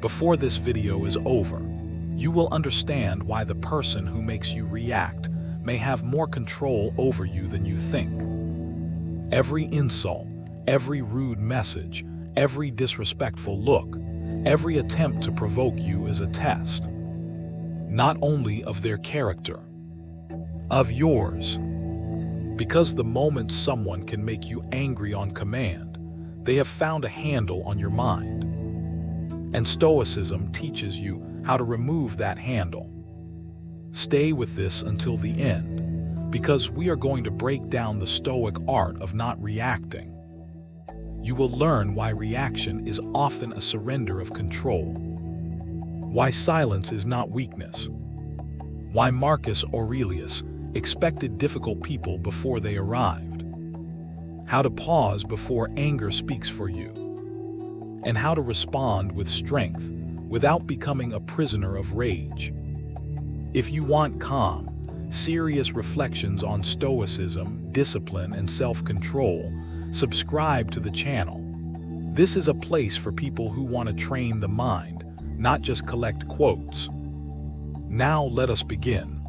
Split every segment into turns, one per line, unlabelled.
Before this video is over, you will understand why the person who makes you react may have more control over you than you think. Every insult, every rude message, every disrespectful look, every attempt to provoke you is a test, not only of their character, of yours. Because the moment someone can make you angry on command, they have found a handle on your mind. And Stoicism teaches you how to remove that handle. Stay with this until the end, because we are going to break down the Stoic art of not reacting. You will learn why reaction is often a surrender of control, why silence is not weakness, why Marcus Aurelius expected difficult people before they arrived, how to pause before anger speaks for you, and how to respond with strength without becoming a prisoner of rage. If you want calm, serious reflections on Stoicism, discipline, and self-control, subscribe to the channel. This is a place for people who want to train the mind, not just collect quotes. Now let us begin.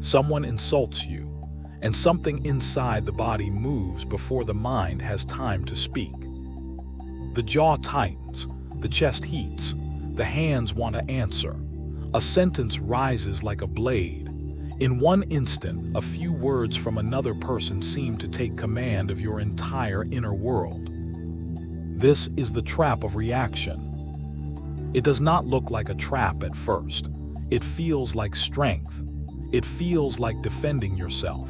Someone insults you, and something inside the body moves before the mind has time to speak. The jaw tightens, the chest heats, the hands want to answer. A sentence rises like a blade. In one instant, a few words from another person seem to take command of your entire inner world. This is the trap of reaction. It does not look like a trap at first. It feels like strength. It feels like defending yourself.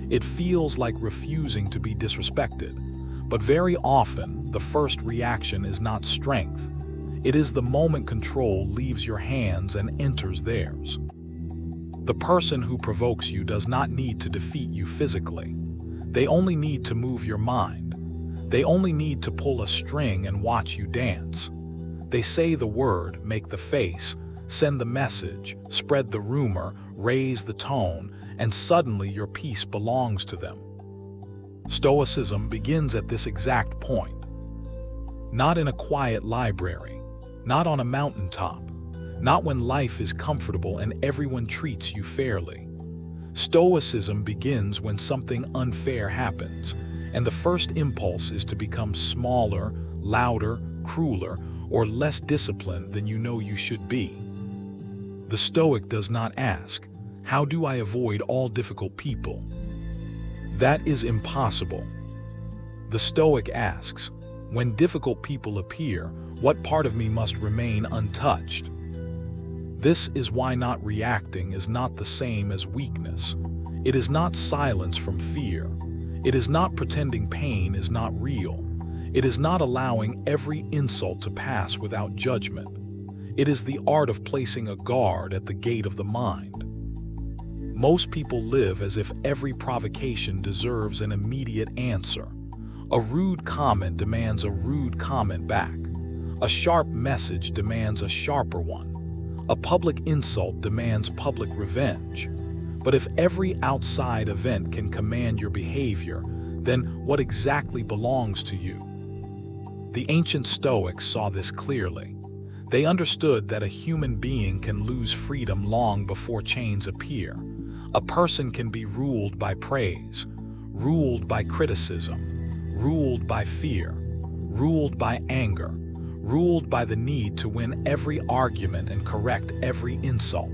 It feels like refusing to be disrespected. But very often, the first reaction is not strength. It is the moment control leaves your hands and enters theirs. The person who provokes you does not need to defeat you physically. They only need to move your mind. They only need to pull a string and watch you dance. They say the word, make the face, send the message, spread the rumor, raise the tone, and suddenly your peace belongs to them. Stoicism begins at this exact point. Not in a quiet library, not on a mountaintop, not when life is comfortable and everyone treats you fairly. Stoicism begins when something unfair happens, and the first impulse is to become smaller, louder, crueler, or less disciplined than you know you should be. The Stoic does not ask, how do I avoid all difficult people? That is impossible. The Stoic asks, when difficult people appear, what part of me must remain untouched? This is why not reacting is not the same as weakness. It is not silence from fear. It is not pretending pain is not real. It is not allowing every insult to pass without judgment. It is the art of placing a guard at the gate of the mind. Most people live as if every provocation deserves an immediate answer. A rude comment demands a rude comment back. A sharp message demands a sharper one. A public insult demands public revenge. But if every outside event can command your behavior, then what exactly belongs to you? The ancient Stoics saw this clearly. They understood that a human being can lose freedom long before chains appear. A person can be ruled by praise, ruled by criticism, ruled by fear, ruled by anger, ruled by the need to win every argument and correct every insult.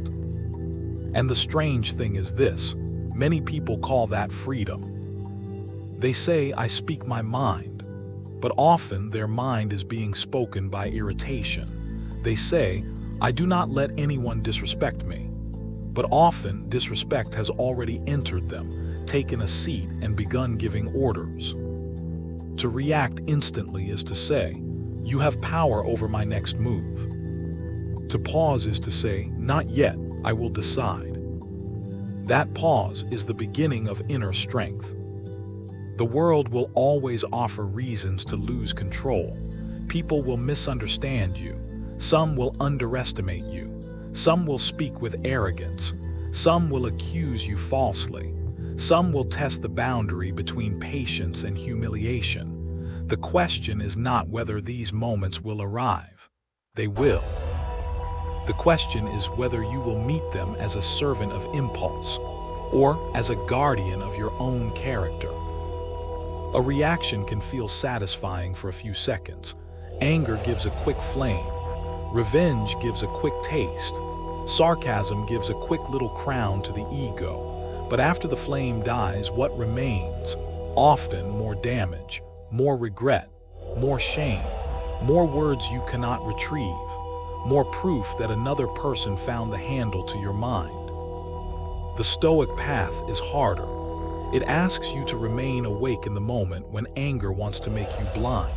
And the strange thing is this, many people call that freedom. They say, I speak my mind, but often their mind is being spoken by irritation. They say, I do not let anyone disrespect me, but often disrespect has already entered them, taken a seat, and begun giving orders. To react instantly is to say, you have power over my next move. To pause is to say, not yet, I will decide. That pause is the beginning of inner strength. The world will always offer reasons to lose control. People will misunderstand you. Some will underestimate you. Some will speak with arrogance. Some will accuse you falsely. Some will test the boundary between patience and humiliation. The question is not whether these moments will arrive. They will. The question is whether you will meet them as a servant of impulse or as a guardian of your own character. A reaction can feel satisfying for a few seconds. Anger gives a quick flame. Revenge gives a quick taste. Sarcasm gives a quick little crown to the ego. But after the flame dies, what remains? Often more damage, more regret, more shame, more words you cannot retrieve, more proof that another person found the handle to your mind. The Stoic path is harder. It asks you to remain awake in the moment when anger wants to make you blind.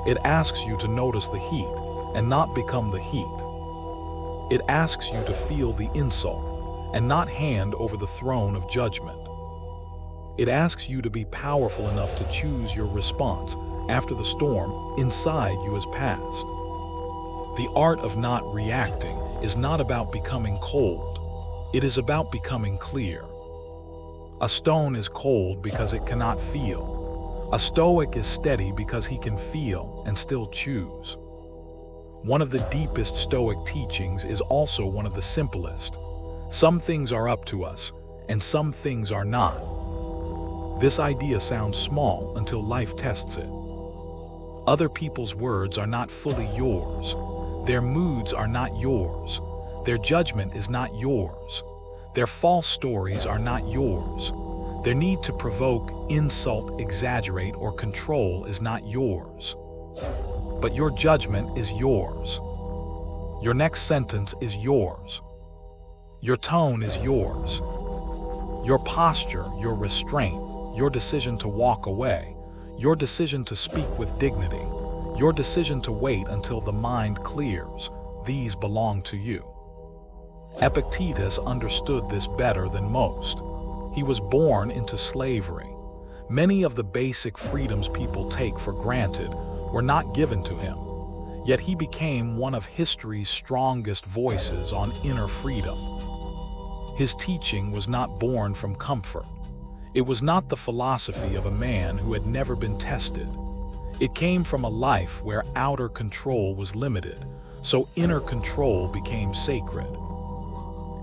It asks you to notice the heat and not become the heat. It asks you to feel the insult and not hand over the throne of judgment. It asks you to be powerful enough to choose your response after the storm inside you has passed. The art of not reacting is not about becoming cold. It is about becoming clear. A stone is cold because it cannot feel. A Stoic is steady because he can feel and still choose. One of the deepest Stoic teachings is also one of the simplest. Some things are up to us, and some things are not. This idea sounds small until life tests it. Other people's words are not fully yours. Their moods are not yours. Their judgment is not yours. Their false stories are not yours. Their need to provoke, insult, exaggerate, or control is not yours. But your judgment is yours. Your next sentence is yours. Your tone is yours. Your posture, your restraint, your decision to walk away, your decision to speak with dignity, your decision to wait until the mind clears, these belong to you. Epictetus understood this better than most. He was born into slavery. Many of the basic freedoms people take for granted were not given to him. Yet he became one of history's strongest voices on inner freedom. His teaching was not born from comfort. It was not the philosophy of a man who had never been tested. It came from a life where outer control was limited, so inner control became sacred.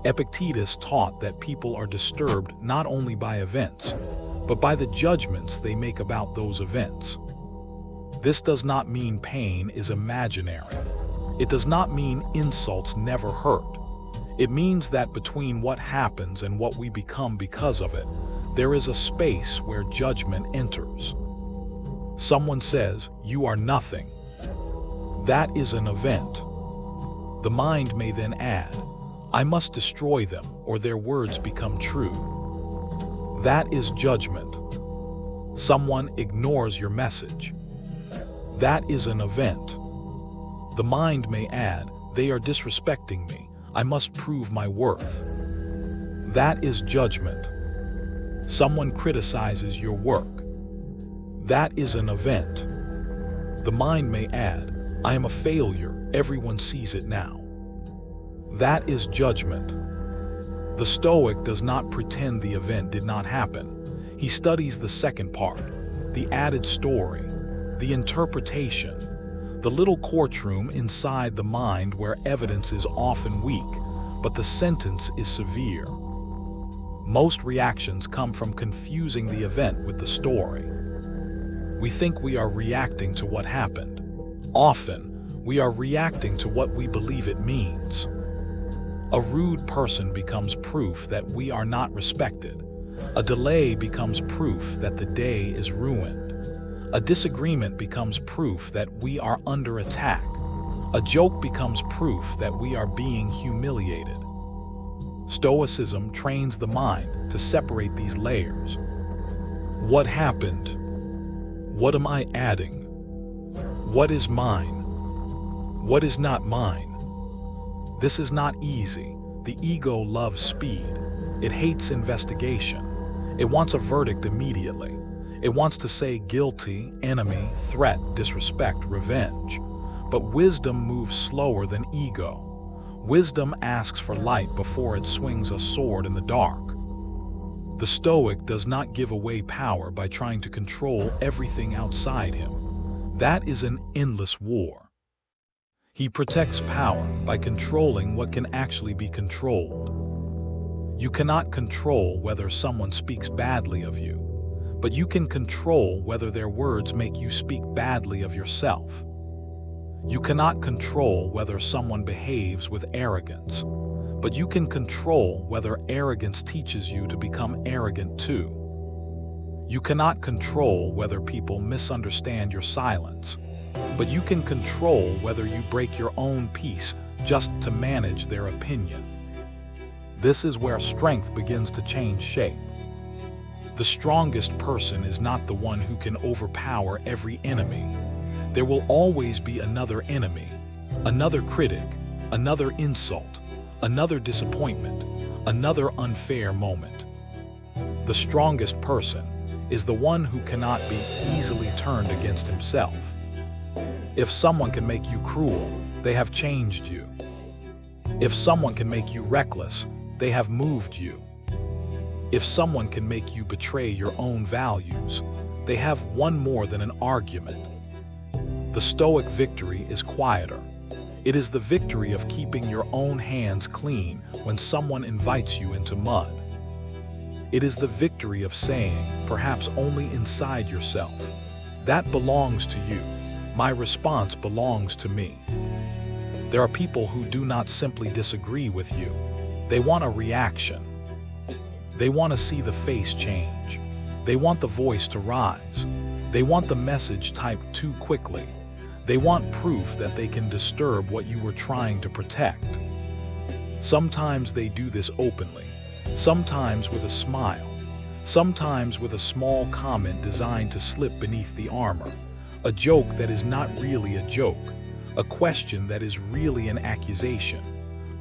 Epictetus taught that people are disturbed not only by events, but by the judgments they make about those events. This does not mean pain is imaginary. It does not mean insults never hurt. It means that between what happens and what we become because of it, there is a space where judgment enters. Someone says, "You are nothing." That is an event. The mind may then add, "I must destroy them, or their words become true." That is judgment. Someone ignores your message. That is an event. The mind may add, "They are disrespecting me. I must prove my worth." That is judgment. Someone criticizes your work. That is an event. The mind may add, "I am a failure. Everyone sees it now." That is judgment. The Stoic does not pretend the event did not happen. He studies the second part, the added story, the interpretation, the little courtroom inside the mind where evidence is often weak, but the sentence is severe. Most reactions come from confusing the event with the story. We think we are reacting to what happened. Often, we are reacting to what we believe it means. A rude person becomes proof that we are not respected. A delay becomes proof that the day is ruined. A disagreement becomes proof that we are under attack. A joke becomes proof that we are being humiliated. Stoicism trains the mind to separate these layers. What happened? What am I adding? What is mine? What is not mine? This is not easy. The ego loves speed. It hates investigation. It wants a verdict immediately. It wants to say guilty, enemy, threat, disrespect, revenge. But wisdom moves slower than ego. Wisdom asks for light before it swings a sword in the dark. The Stoic does not give away power by trying to control everything outside him. That is an endless war. He protects power by controlling what can actually be controlled. You cannot control whether someone speaks badly of you, but you can control whether their words make you speak badly of yourself. You cannot control whether someone behaves with arrogance, but you can control whether arrogance teaches you to become arrogant too. You cannot control whether people misunderstand your silence, but you can control whether you break your own peace just to manage their opinion. This is where strength begins to change shape. The strongest person is not the one who can overpower every enemy. There will always be another enemy, another critic, another insult, another disappointment, another unfair moment. The strongest person is the one who cannot be easily turned against himself. If someone can make you cruel, they have changed you. If someone can make you reckless, they have moved you. If someone can make you betray your own values, they have won more than an argument. The Stoic victory is quieter. It is the victory of keeping your own hands clean when someone invites you into mud. It is the victory of saying, perhaps only inside yourself, that belongs to you. My response belongs to me. There are people who do not simply disagree with you. They want a reaction. They want to see the face change. They want the voice to rise. They want the message typed too quickly. They want proof that they can disturb what you were trying to protect. Sometimes they do this openly, sometimes with a smile, sometimes with a small comment designed to slip beneath the armor, a joke that is not really a joke, a question that is really an accusation,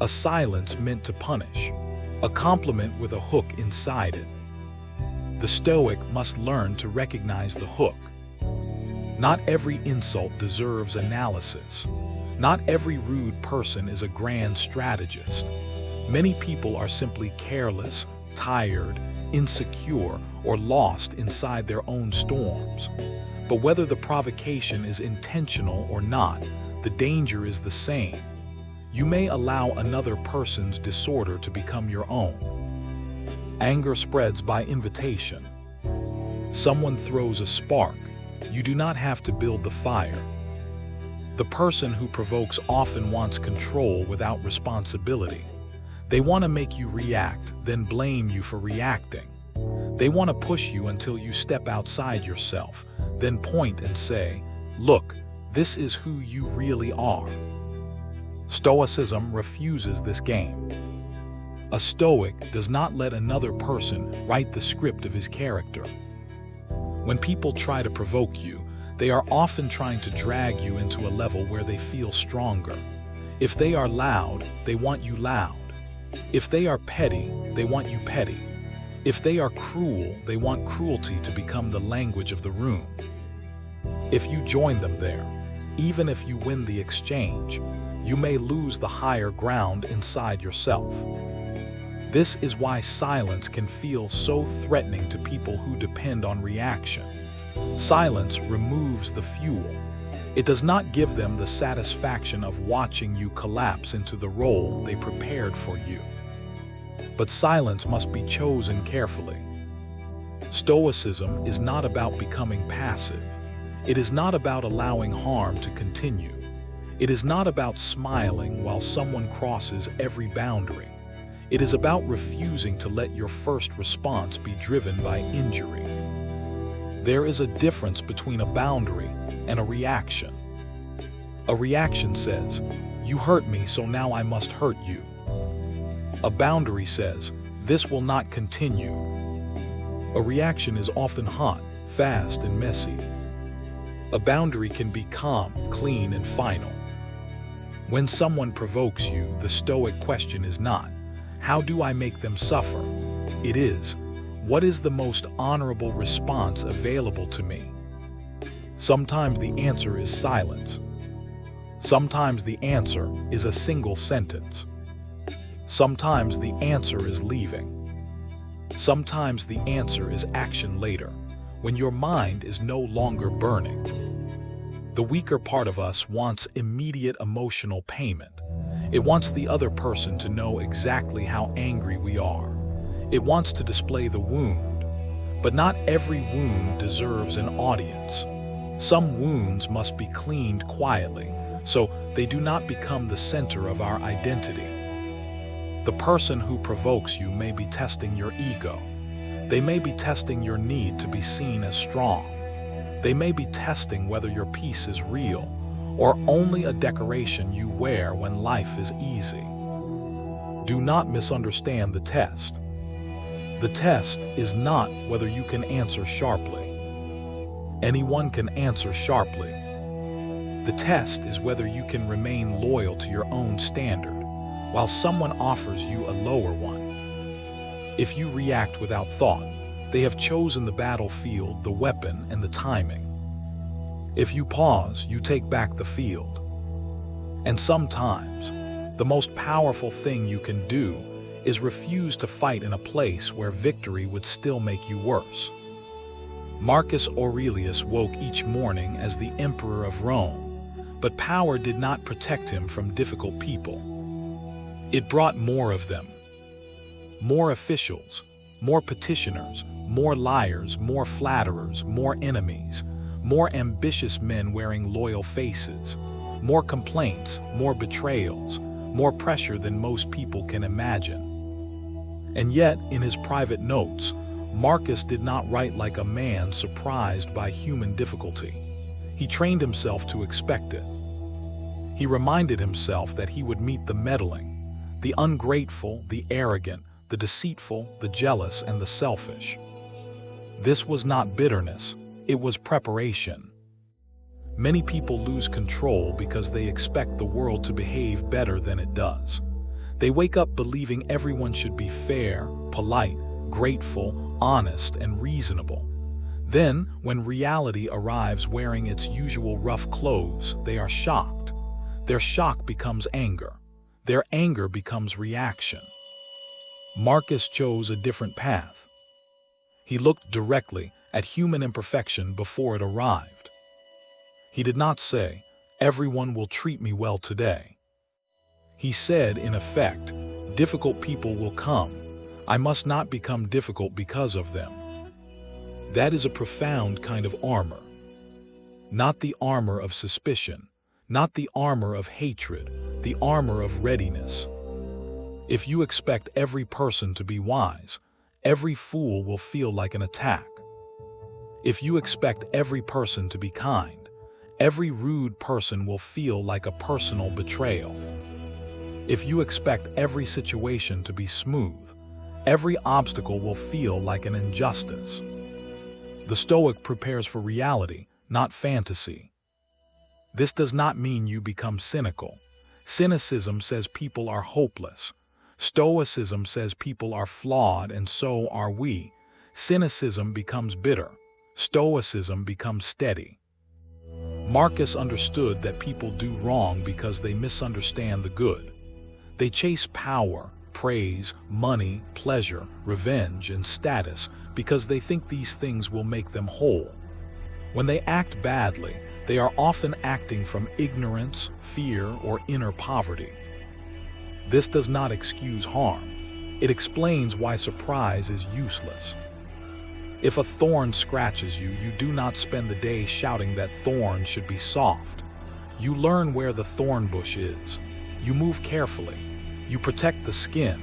a silence meant to punish, a compliment with a hook inside it. The Stoic must learn to recognize the hook. Not every insult deserves analysis. Not every rude person is a grand strategist. Many people are simply careless, tired, insecure, or lost inside their own storms. But whether the provocation is intentional or not, the danger is the same. You may allow another person's disorder to become your own. Anger spreads by invitation. Someone throws a spark. You do not have to build the fire. The person who provokes often wants control without responsibility. They want to make you react, then blame you for reacting. They want to push you until you step outside yourself, then point and say, "Look, this is who you really are." Stoicism refuses this game. A Stoic does not let another person write the script of his character. When people try to provoke you, they are often trying to drag you into a level where they feel stronger. If they are loud, they want you loud. If they are petty, they want you petty. If they are cruel, they want cruelty to become the language of the room. If you join them there, even if you win the exchange, you may lose the higher ground inside yourself. This is why silence can feel so threatening to people who depend on reaction. Silence removes the fuel. It does not give them the satisfaction of watching you collapse into the role they prepared for you. But silence must be chosen carefully. Stoicism is not about becoming passive. It is not about allowing harm to continue. It is not about smiling while someone crosses every boundary. It is about refusing to let your first response be driven by injury. There is a difference between a boundary and a reaction. A reaction says, "You hurt me, so now I must hurt you." A boundary says, "This will not continue." A reaction is often hot, fast, and messy. A boundary can be calm, clean, and final. When someone provokes you, the Stoic question is not, "How do I make them suffer?" It is, "What is the most honorable response available to me?" Sometimes the answer is silence. Sometimes the answer is a single sentence. Sometimes the answer is leaving. Sometimes the answer is action later, when your mind is no longer burning. The weaker part of us wants immediate emotional payment. It wants the other person to know exactly how angry we are. It wants to display the wound. But not every wound deserves an audience. Some wounds must be cleaned quietly, so they do not become the center of our identity. The person who provokes you may be testing your ego. They may be testing your need to be seen as strong. They may be testing whether your peace is real or only a decoration you wear when life is easy. Do not misunderstand the test. The test is not whether you can answer sharply. Anyone can answer sharply. The test is whether you can remain loyal to your own standard while someone offers you a lower one. If you react without thought, they have chosen the battlefield, the weapon, and the timing. If you pause, you take back the field. And sometimes, the most powerful thing you can do is refuse to fight in a place where victory would still make you worse. Marcus Aurelius woke each morning as the emperor of Rome, but power did not protect him from difficult people. It brought more of them. More officials, more petitioners, more liars, more flatterers, more enemies, more ambitious men wearing loyal faces, more complaints, more betrayals, more pressure than most people can imagine. And yet, in his private notes, Marcus did not write like a man surprised by human difficulty. He trained himself to expect it. He reminded himself that he would meet the meddling, the ungrateful, the arrogant, the deceitful, the jealous, and the selfish. This was not bitterness, it was preparation. Many people lose control because they expect the world to behave better than it does. They wake up believing everyone should be fair, polite, grateful, honest, and reasonable. Then, when reality arrives wearing its usual rough clothes, they are shocked. Their shock becomes anger. Their anger becomes reaction. Marcus chose a different path. He looked directly at human imperfection before it arrived. He did not say, "Everyone will treat me well today." He said, in effect, "Difficult people will come. I must not become difficult because of them." That is a profound kind of armor. Not the armor of suspicion, not the armor of hatred, the armor of readiness. If you expect every person to be wise, every fool will feel like an attack. If you expect every person to be kind, every rude person will feel like a personal betrayal. If you expect every situation to be smooth, every obstacle will feel like an injustice. The Stoic prepares for reality, not fantasy. This does not mean you become cynical. Cynicism says people are hopeless. Stoicism says people are flawed, and so are we. Cynicism becomes bitter. Stoicism becomes steady. Marcus understood that people do wrong because they misunderstand the good. They chase power, praise, money, pleasure, revenge, and status because they think these things will make them whole. When they act badly, they are often acting from ignorance, fear, or inner poverty. This does not excuse harm. It explains why surprise is useless. If a thorn scratches you, you do not spend the day shouting that thorn should be soft. You learn where the thorn bush is. You move carefully. You protect the skin.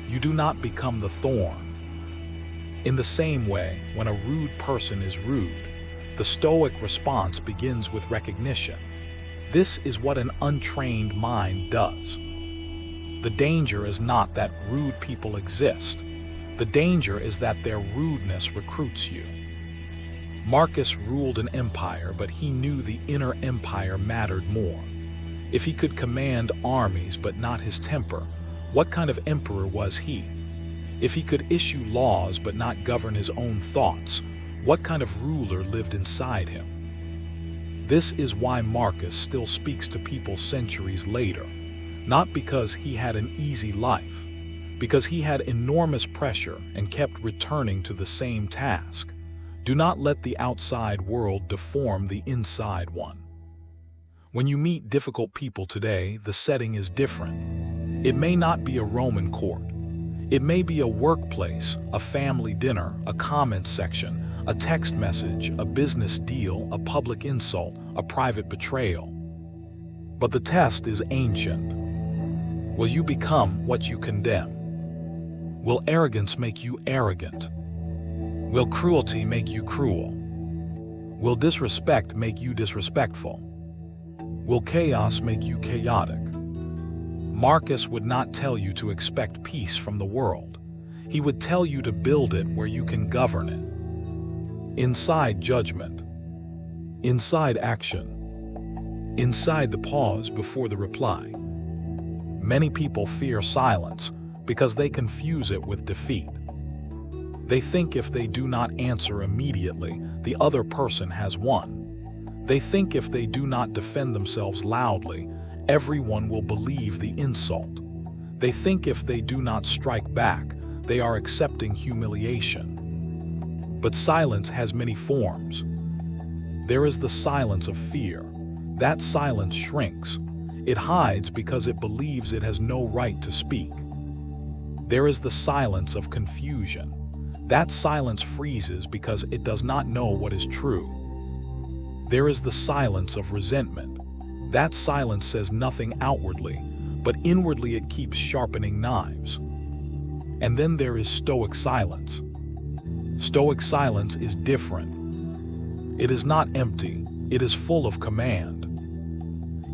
You do not become the thorn. In the same way, when a rude person is rude, the Stoic response begins with recognition. This is what an untrained mind does. The danger is not that rude people exist. The danger is that their rudeness recruits you. Marcus ruled an empire, but he knew the inner empire mattered more. If he could command armies but not his temper, what kind of emperor was he? If he could issue laws but not govern his own thoughts, what kind of ruler lived inside him? This is why Marcus still speaks to people centuries later, not because he had an easy life, because he had enormous pressure and kept returning to the same task. Do not let the outside world deform the inside one. When you meet difficult people today, the setting is different. It may not be a Roman court. It may be a workplace, a family dinner, a comment section, a text message, a business deal, a public insult, a private betrayal. But the test is ancient. Will you become what you condemn? Will arrogance make you arrogant? Will cruelty make you cruel? Will disrespect make you disrespectful? Will chaos make you chaotic? Marcus would not tell you to expect peace from the world. He would tell you to build it where you can govern it. Inside judgment. Inside action. Inside the pause before the reply. Many people fear silence because they confuse it with defeat. They think if they do not answer immediately, the other person has won. They think if they do not defend themselves loudly, everyone will believe the insult. They think if they do not strike back, they are accepting humiliation. But silence has many forms. There is the silence of fear. That silence shrinks. It hides because it believes it has no right to speak. There is the silence of confusion. That silence freezes because it does not know what is true. There is the silence of resentment. That silence says nothing outwardly, but inwardly it keeps sharpening knives. And then there is Stoic silence. Stoic silence is different. It is not empty, it is full of command.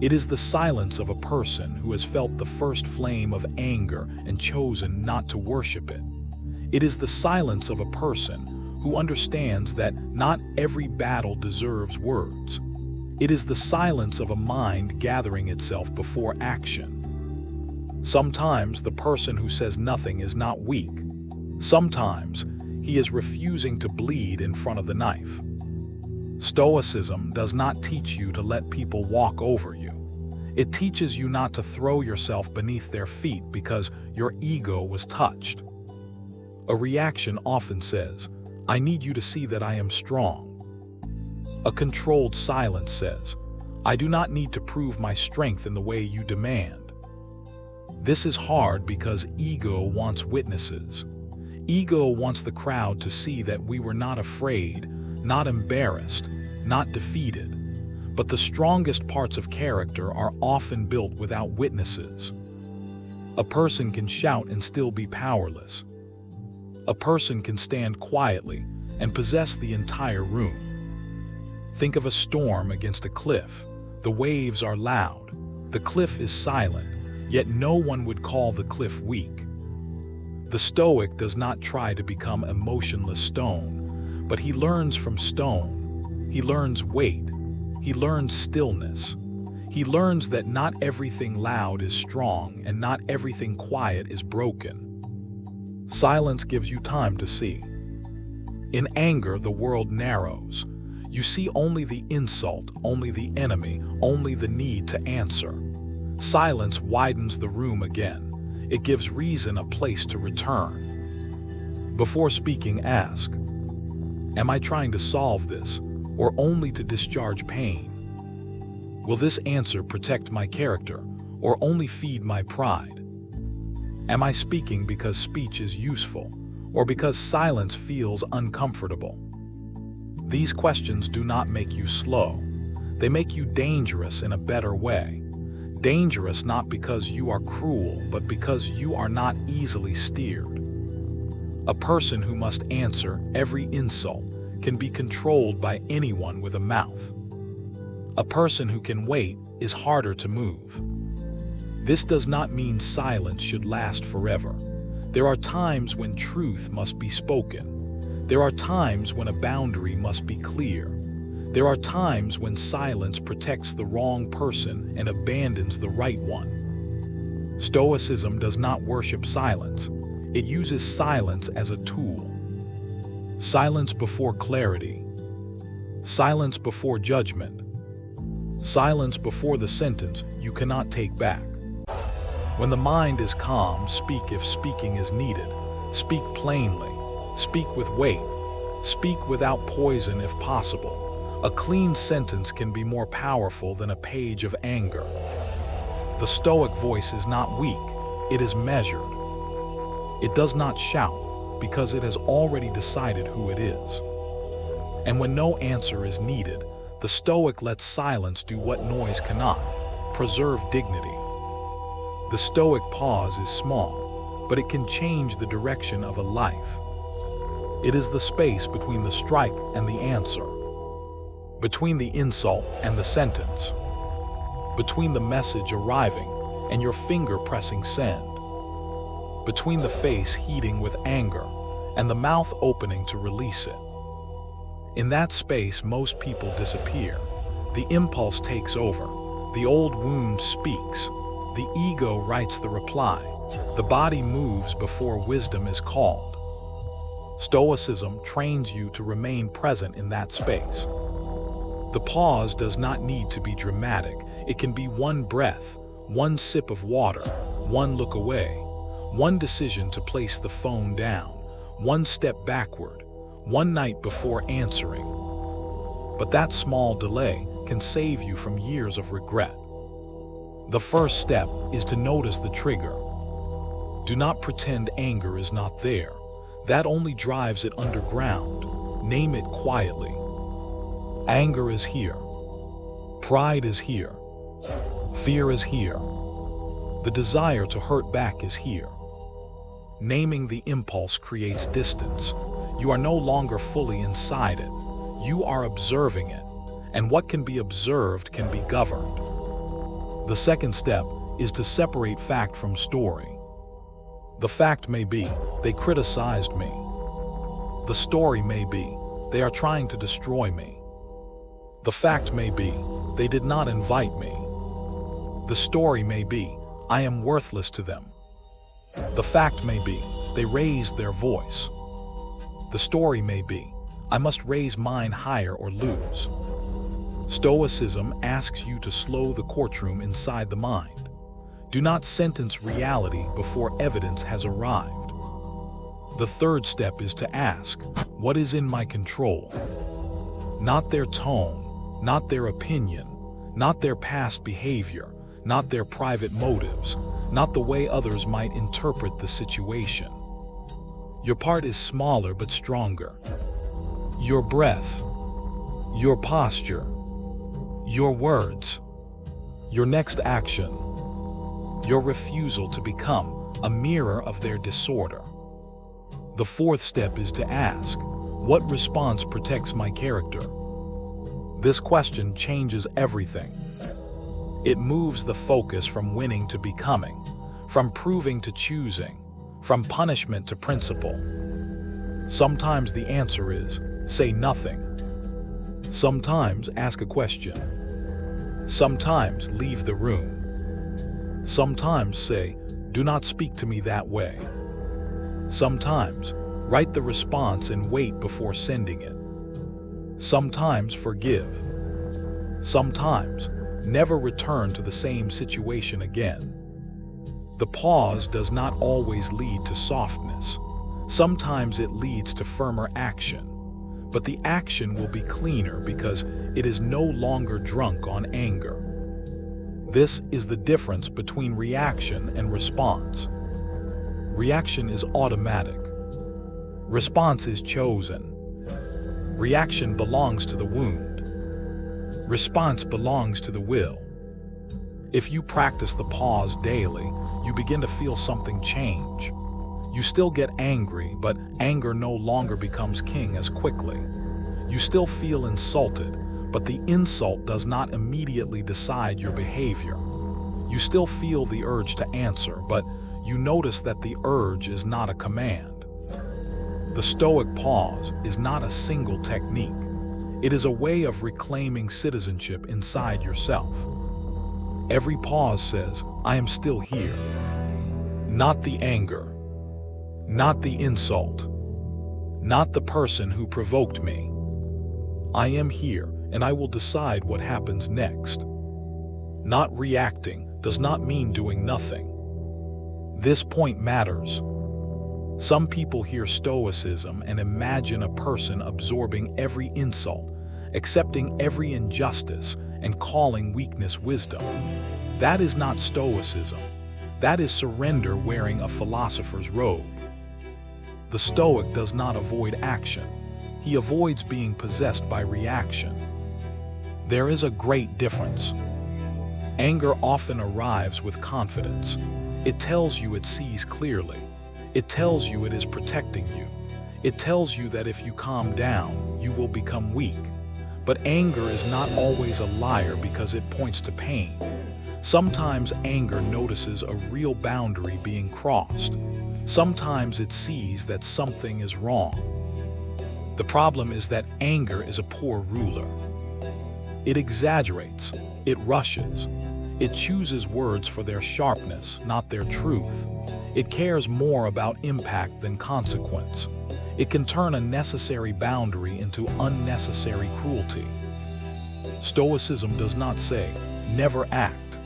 It is the silence of a person who has felt the first flame of anger and chosen not to worship it. It is the silence of a person who understands that not every battle deserves words. It is the silence of a mind gathering itself before action. Sometimes the person who says nothing is not weak. Sometimes he is refusing to bleed in front of the knife. Stoicism does not teach you to let people walk over you. It teaches you not to throw yourself beneath their feet because your ego was touched. A reaction often says, "I need you to see that I am strong." A controlled silence says, "I do not need to prove my strength in the way you demand." This is hard because ego wants witnesses. Ego wants the crowd to see that we were not afraid, not embarrassed, not defeated. But the strongest parts of character are often built without witnesses. A person can shout and still be powerless. A person can stand quietly and possess the entire room. Think of a storm against a cliff. The waves are loud. The cliff is silent, yet no one would call the cliff weak. The Stoic does not try to become a motionless stone, but he learns from stone. He learns weight. He learns stillness. He learns that not everything loud is strong and not everything quiet is broken. Silence gives you time to see. In anger, the world narrows. You see only the insult, only the enemy, only the need to answer. Silence widens the room again. It gives reason a place to return. Before speaking, ask, "Am I trying to solve this, or only to discharge pain? Will this answer protect my character, or only feed my pride? Am I speaking because speech is useful, or because silence feels uncomfortable?" These questions do not make you slow. They make you dangerous in a better way. Dangerous not because you are cruel, but because you are not easily steered. A person who must answer every insult can be controlled by anyone with a mouth. A person who can wait is harder to move. This does not mean silence should last forever. There are times when truth must be spoken. There are times when a boundary must be clear. There are times when silence protects the wrong person and abandons the right one. Stoicism does not worship silence. It uses silence as a tool. Silence before clarity. Silence before judgment. Silence before the sentence you cannot take back. When the mind is calm, speak if speaking is needed. Speak plainly. Speak with weight. Speak without poison if possible. A clean sentence can be more powerful than a page of anger. The Stoic voice is not weak, it is measured. It does not shout, because it has already decided who it is. And when no answer is needed, the Stoic lets silence do what noise cannot: preserve dignity. The Stoic pause is small, but it can change the direction of a life. It is the space between the strike and the answer, between the insult and the sentence, between the message arriving and your finger pressing send, between the face heating with anger and the mouth opening to release it. In that space, most people disappear. The impulse takes over. The old wound speaks. The ego writes the reply. The body moves before wisdom is called. Stoicism trains you to remain present in that space. The pause does not need to be dramatic. It can be one breath, one sip of water, one look away, one decision to place the phone down, one step backward, one night before answering. But that small delay can save you from years of regret. The first step is to notice the trigger. Do not pretend anger is not there. That only drives it underground. Name it quietly. Anger is here. Pride is here. Fear is here. The desire to hurt back is here. Naming the impulse creates distance. You are no longer fully inside it. You are observing it, and what can be observed can be governed. The second step is to separate fact from story. The fact may be, they criticized me. The story may be, they are trying to destroy me. The fact may be, they did not invite me. The story may be, I am worthless to them. The fact may be, they raised their voice. The story may be, I must raise mine higher or lose. Stoicism asks you to slow the courtroom inside the mind. Do not sentence reality before evidence has arrived. The third step is to ask, what is in my control? Not their tone, not their opinion, not their past behavior, not their private motives, not the way others might interpret the situation. Your part is smaller but stronger. Your breath, your posture, your words, your next action, your refusal to become a mirror of their disorder. The fourth step is to ask, what response protects my character? This question changes everything. It moves the focus from winning to becoming, from proving to choosing, from punishment to principle. Sometimes the answer is, say nothing. Sometimes ask a question. Sometimes leave the room. Sometimes say, do not speak to me that way. Sometimes write the response and wait before sending it. Sometimes forgive. Sometimes never return to the same situation again. The pause does not always lead to softness. Sometimes it leads to firmer action. But the action will be cleaner because it is no longer drunk on anger. This is the difference between reaction and response. Reaction is automatic. Response is chosen. Reaction belongs to the wound. Response belongs to the will. If you practice the pause daily, you begin to feel something change. You still get angry, but anger no longer becomes king as quickly. You still feel insulted, but the insult does not immediately decide your behavior. You still feel the urge to answer, but you notice that the urge is not a command. The Stoic pause is not a single technique. It is a way of reclaiming citizenship inside yourself. Every pause says, I am still here. Not the anger. Not the insult. Not the person who provoked me. I am here, and I will decide what happens next. Not reacting does not mean doing nothing. This point matters. Some people hear Stoicism and imagine a person absorbing every insult, accepting every injustice and calling weakness wisdom. That is not Stoicism. That is surrender wearing a philosopher's robe. The Stoic does not avoid action. He avoids being possessed by reaction. There is a great difference. Anger often arrives with confidence. It tells you it sees clearly. It tells you it is protecting you. It tells you that if you calm down, you will become weak. But anger is not always a liar because it points to pain. Sometimes anger notices a real boundary being crossed. Sometimes it sees that something is wrong. The problem is that anger is a poor ruler. It exaggerates, it rushes, it chooses words for their sharpness, not their truth. It cares more about impact than consequence. It can turn a necessary boundary into unnecessary cruelty. Stoicism does not say, never act.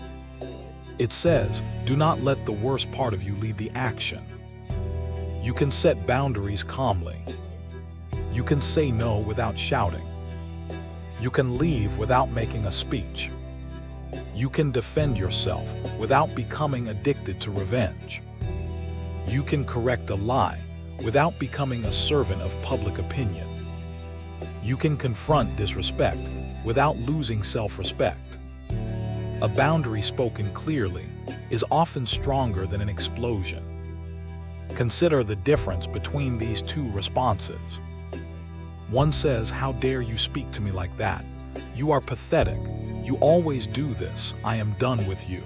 It says, do not let the worst part of you lead the action. You can set boundaries calmly. You can say no without shouting. You can leave without making a speech. You can defend yourself without becoming addicted to revenge. You can correct a lie without becoming a servant of public opinion. You can confront disrespect without losing self-respect. A boundary spoken clearly is often stronger than an explosion. Consider the difference between these two responses. One says, how dare you speak to me like that? You are pathetic. You always do this. I am done with you.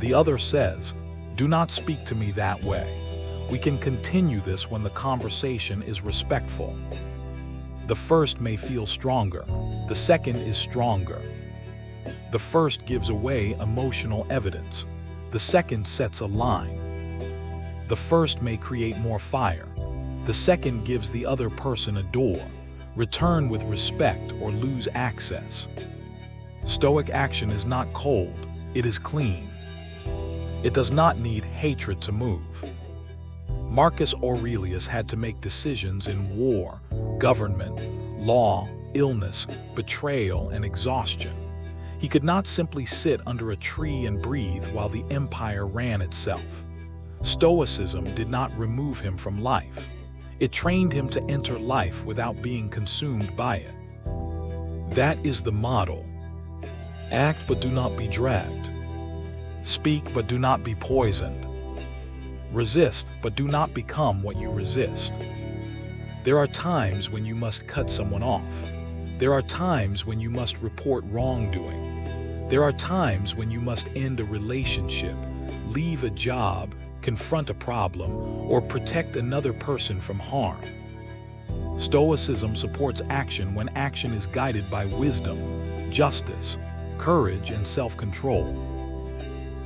The other says, do not speak to me that way. We can continue this when the conversation is respectful. The first may feel stronger. The second is stronger. The first gives away emotional evidence. The second sets a line. The first may create more fire. The second gives the other person a door. Return with respect or lose access. Stoic action is not cold, it is clean. It does not need hatred to move. Marcus Aurelius had to make decisions in war, government, law, illness, betrayal, and exhaustion. He could not simply sit under a tree and breathe while the empire ran itself. Stoicism did not remove him from life. It trained him to enter life without being consumed by it. That is the model. Act but do not be dragged. Speak but do not be poisoned. Resist but do not become what you resist. There are times when you must cut someone off. There are times when you must report wrongdoing. There are times when you must end a relationship, leave a job, confront a problem, or protect another person from harm. Stoicism supports action when action is guided by wisdom, justice, courage, and self-control.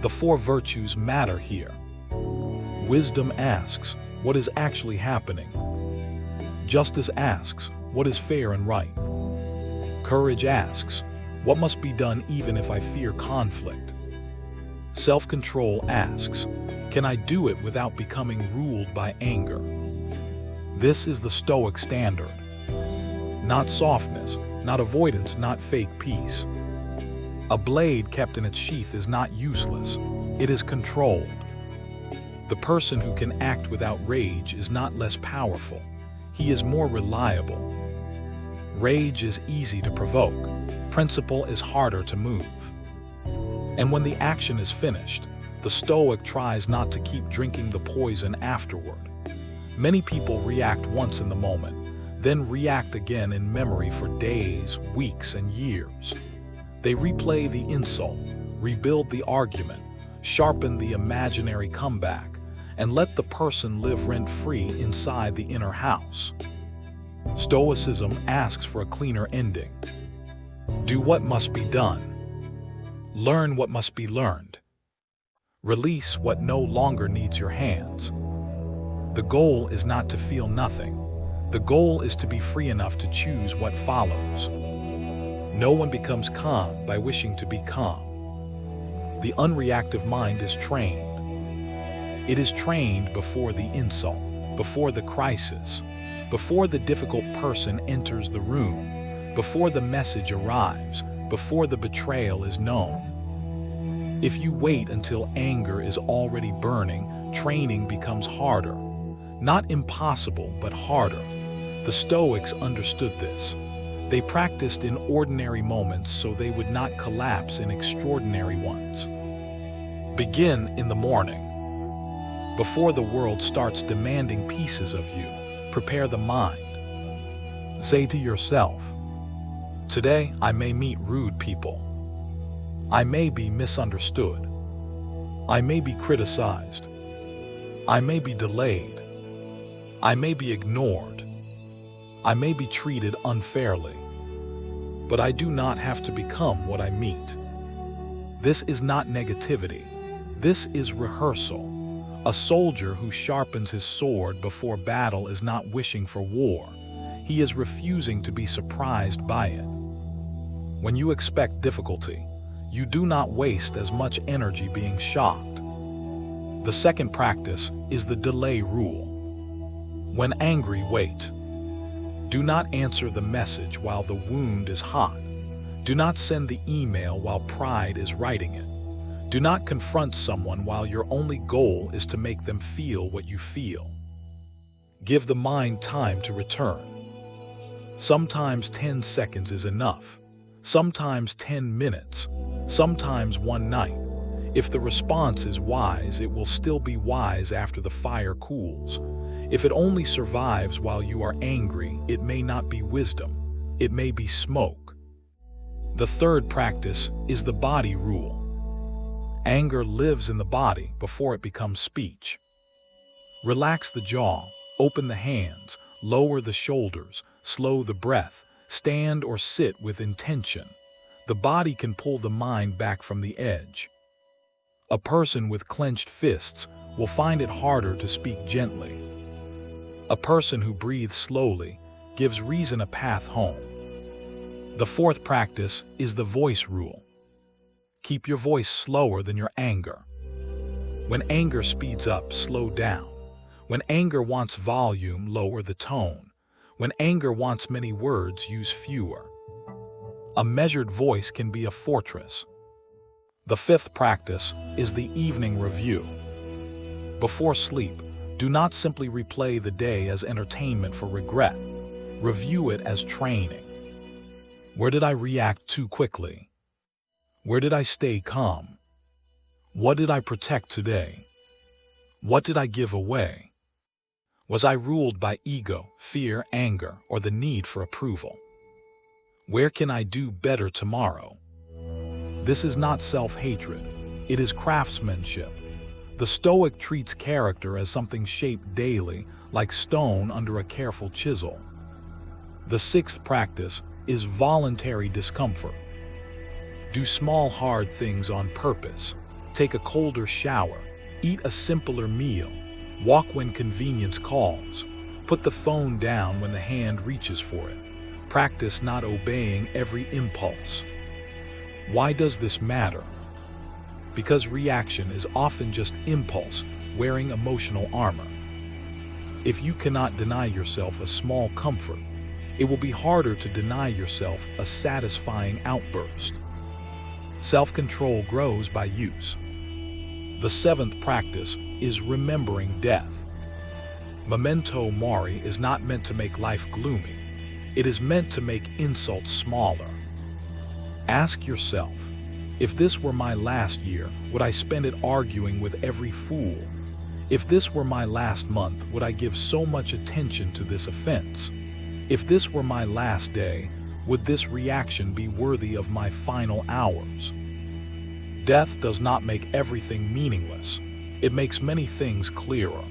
The four virtues matter here. Wisdom asks, what is actually happening? Justice asks, what is fair and right? Courage asks, what must be done even if I fear conflict? Self-control asks, can I do it without becoming ruled by anger? This is the Stoic standard. Not softness, not avoidance, not fake peace. A blade kept in its sheath is not useless, it is controlled. The person who can act without rage is not less powerful, he is more reliable. Rage is easy to provoke, principle is harder to move. And when the action is finished, the Stoic tries not to keep drinking the poison afterward. Many people react once in the moment, then react again in memory for days, weeks, and years. They replay the insult, rebuild the argument, sharpen the imaginary comeback, and let the person live rent-free inside the inner house. Stoicism asks for a cleaner ending. Do what must be done. Learn what must be learned. Release what no longer needs your hands. The goal is not to feel nothing. The goal is to be free enough to choose what follows. No one becomes calm by wishing to be calm. The unreactive mind is trained. It is trained before the insult, before the crisis, before the difficult person enters the room. before the message arrives, before the betrayal is known. If you wait until anger is already burning, training becomes harder. Not impossible, but harder. The Stoics understood this. They practiced in ordinary moments so they would not collapse in extraordinary ones. Begin in the morning. Before the world starts demanding pieces of you, prepare the mind. Say to yourself, today I may meet rude people. I may be misunderstood. I may be criticized. I may be delayed. I may be ignored. I may be treated unfairly. But I do not have to become what I meet. This is not negativity. This is rehearsal. A soldier who sharpens his sword before battle is not wishing for war. He is refusing to be surprised by it. When you expect difficulty, you do not waste as much energy being shocked. The second practice is the delay rule. When angry, wait. Do not answer the message while the wound is hot. Do not send the email while pride is writing it. Do not confront someone while your only goal is to make them feel what you feel. Give the mind time to return. Sometimes 10 seconds is enough. Sometimes 10 minutes. Sometimes one night. If the response is wise, it will still be wise after the fire cools. If it only survives while you are angry, it may not be wisdom. It may be smoke. The third practice is the body rule. Anger lives in the body before it becomes speech. Relax the jaw, open the hands, lower the shoulders, slow the breath, stand or sit with intention. The body can pull the mind back from the edge. A person with clenched fists will find it harder to speak gently. A person who breathes slowly gives reason a path home. The fourth practice is the voice rule. Keep your voice slower than your anger. When anger speeds up, slow down. When anger wants volume, lower the tone. When anger wants many words, use fewer. A measured voice can be a fortress. The fifth practice is the evening review. Before sleep, do not simply replay the day as entertainment for regret. Review it as training. Where did I react too quickly? Where did I stay calm? What did I protect today? What did I give away? Was I ruled by ego, fear, anger, or the need for approval? Where can I do better tomorrow? This is not self-hatred. It is craftsmanship. The Stoic treats character as something shaped daily, like stone under a careful chisel. The sixth practice is voluntary discomfort. Do small, hard things on purpose. Take a colder shower. Eat a simpler meal. Walk when convenience calls. Put the phone down when the hand reaches for it. Practice not obeying every impulse. Why does this matter? Because reaction is often just impulse wearing emotional armor. If you cannot deny yourself a small comfort, it will be harder to deny yourself a satisfying outburst. Self-control grows by use. The seventh practice is remembering death. Memento mori is not meant to make life gloomy. It is meant to make insults smaller. Ask yourself, if this were my last year, would I spend it arguing with every fool? If this were my last month, would I give so much attention to this offense? If this were my last day, would this reaction be worthy of my final hours? Death does not make everything meaningless. It makes many things clearer.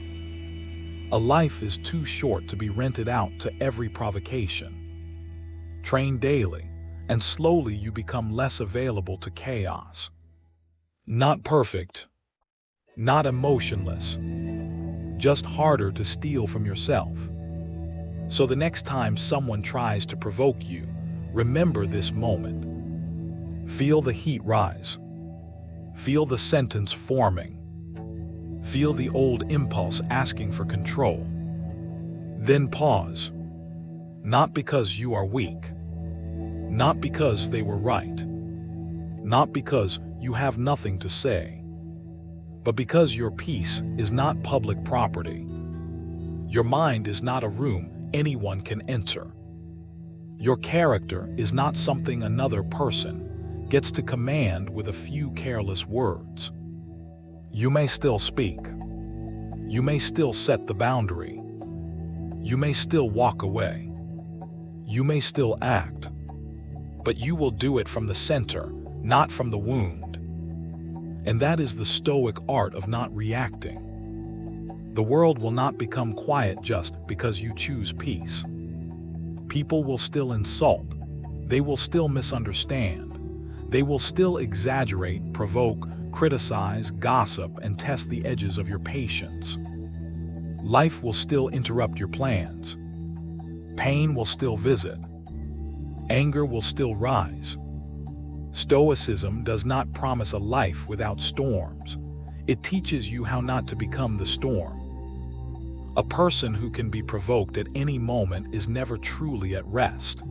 A life is too short to be rented out to every provocation. Train daily, and slowly you become less available to chaos. Not perfect, not emotionless, just harder to steal from yourself. So the next time someone tries to provoke you, remember this moment. Feel the heat rise. Feel the sentence forming. Feel the old impulse asking for control. Then pause. Not because you are weak, Not because they were right, not because you have nothing to say, but because your peace is not public property. Your mind is not a room anyone can enter. Your character is not something another person gets to command with a few careless words. You may still speak. You may still set the boundary. You may still walk away. You may still act. But you will do it from the center, not from the wound. And that is the Stoic art of not reacting. The world will not become quiet just because you choose peace. People will still insult. They will still misunderstand. They will still exaggerate, provoke, criticize, gossip, and test the edges of your patience. Life will still interrupt your plans. Pain will still visit. Anger will still rise. Stoicism does not promise a life without storms. It teaches you how not to become the storm. A person who can be provoked at any moment is never truly at rest.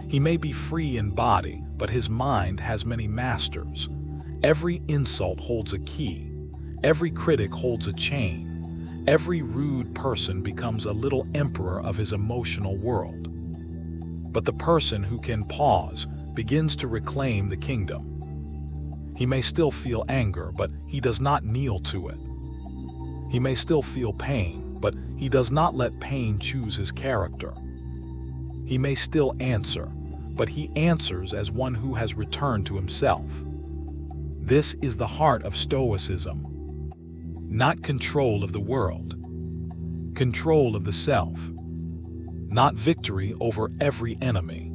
He may be free in body, but his mind has many masters. Every insult holds a key. Every critic holds a chain. Every rude person becomes a little emperor of his emotional world. But the person who can pause begins to reclaim the kingdom. He may still feel anger, but he does not kneel to it. He may still feel pain, but he does not let pain choose his character. He may still answer, but he answers as one who has returned to himself. This is the heart of Stoicism. Not control of the world, control of the self. Not victory over every enemy.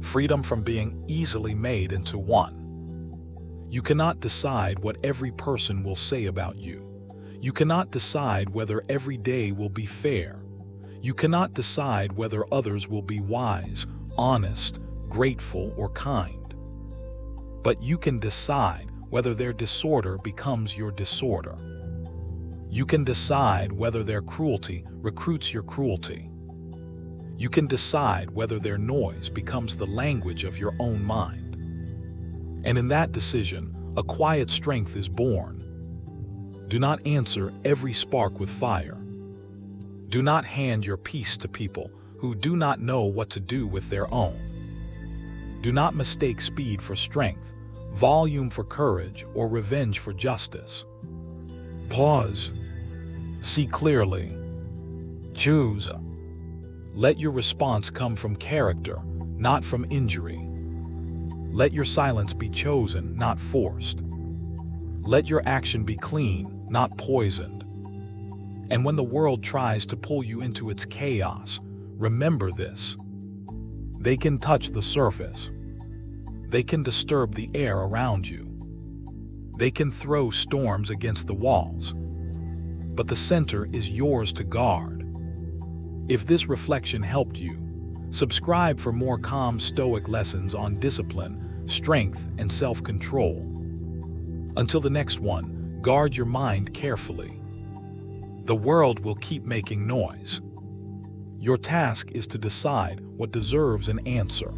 Freedom from being easily made into one. You cannot decide what every person will say about you. You cannot decide whether every day will be fair. You cannot decide whether others will be wise, honest, grateful, or kind. But you can decide whether their disorder becomes your disorder. You can decide whether their cruelty recruits your cruelty. You can decide whether their noise becomes the language of your own mind. And in that decision, a quiet strength is born. Do not answer every spark with fire. Do not hand your peace to people who do not know what to do with their own. Do not mistake speed for strength, volume for courage, or revenge for justice. Pause. See clearly. Choose. Let your response come from character, not from injury. Let your silence be chosen, not forced. Let your action be clean, not poisoned. And when the world tries to pull you into its chaos, remember this. They can touch the surface. They can disturb the air around you. They can throw storms against the walls. But the center is yours to guard. If this reflection helped you, subscribe for more calm Stoic lessons on discipline, strength, and self-control. Until the next one, guard your mind carefully. The world will keep making noise. Your task is to decide what deserves an answer.